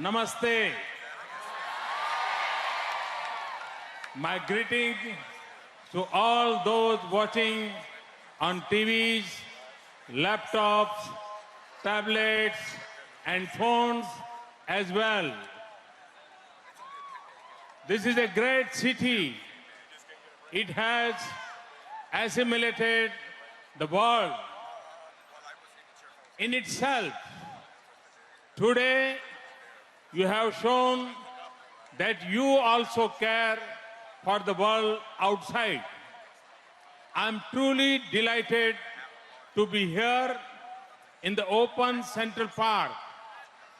Namaste. My greeting to all those watching on TVs, laptops, tablets, and phones as well. This is a great city. It has assimilated the world in itself. Today, you have shown that you also care for the world outside. I'm truly delighted to be here in the open Central Park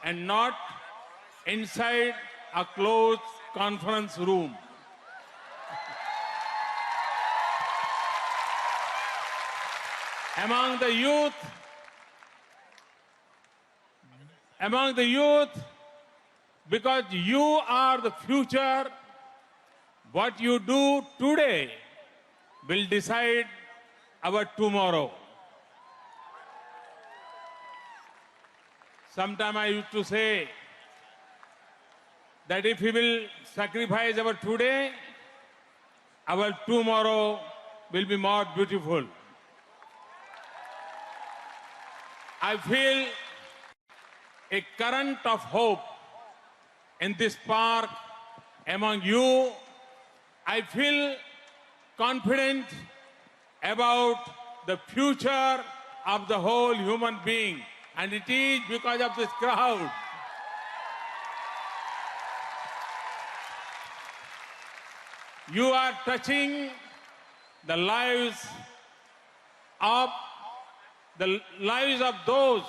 and not inside a closed conference room. Among the youth, because you are the future, what you do today will decide our tomorrow. Sometimes I used to say that if we will sacrifice our today, our tomorrow will be more beautiful. I feel a current of hope in this park among you. I feel confident about the future of the whole human being, and it is because of this crowd. You are touching the lives of those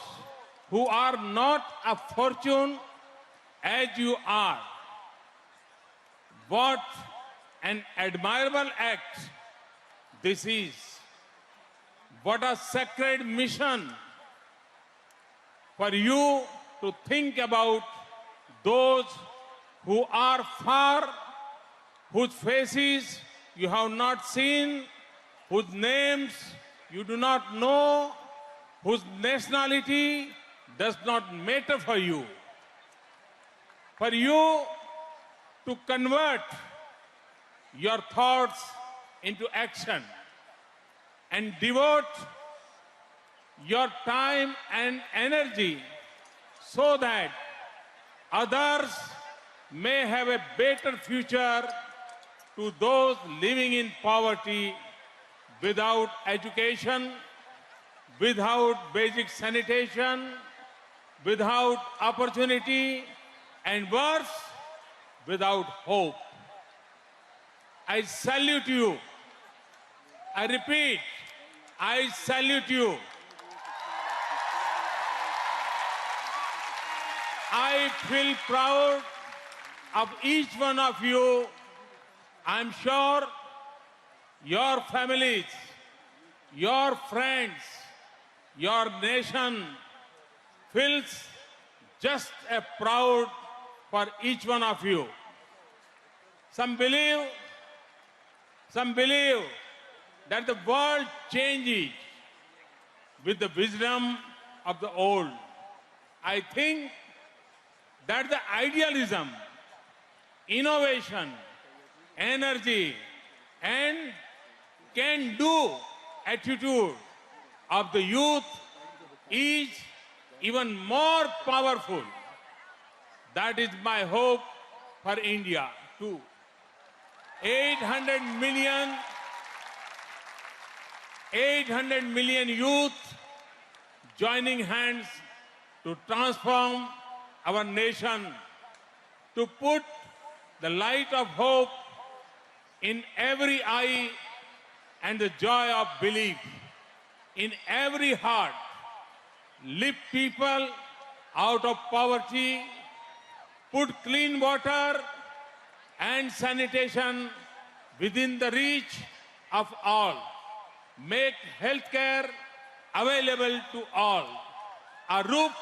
who are not of fortune as you are. What an admirable act this is. What a sacred mission for you to think about those who are far, whose faces you have not seen, whose names you do not know, whose nationality does not matter for you. For you to convert your thoughts into action and devote your time and energy so that others may have a better future, to those living in poverty, without education, without basic sanitation, without opportunity, and worse, without hope. I salute you. I repeat, I salute you. I feel proud of each one of you. I'm sure your families, your friends, your nation feels just as proud for each one of you. Some believe that the world changes with the wisdom of the old. I think that the idealism, innovation, energy, and can-do attitude of the youth is even more powerful. That is my hope for India too. 800 million youth joining hands to transform our nation, to put the light of hope in every eye and the joy of belief in every heart, lift people out of poverty, put clean water and sanitation within the reach of all, make healthcare available to all, a roof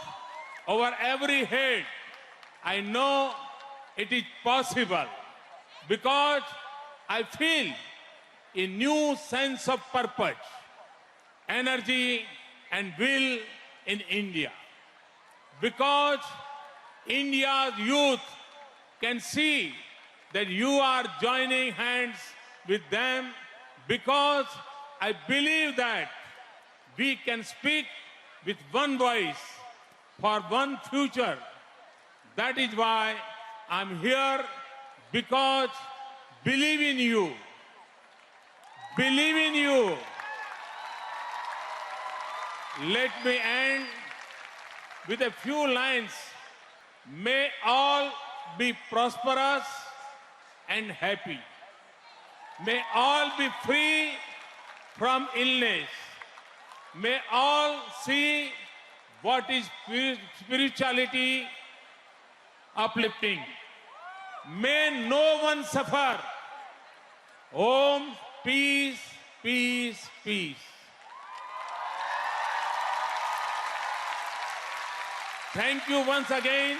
over every head. I know it is possible because I feel a new sense of purpose, energy and will in India. Because India's youth can see that you are joining hands with them, because I believe that we can speak with one voice for one future. That is why I'm here, because believe in you. Believe in you. Let me end with a few lines. May all be prosperous and happy. May all be free from illness. May all see what is spirituality uplifting. May no one suffer. Om, peace, peace, peace. Thank you once again.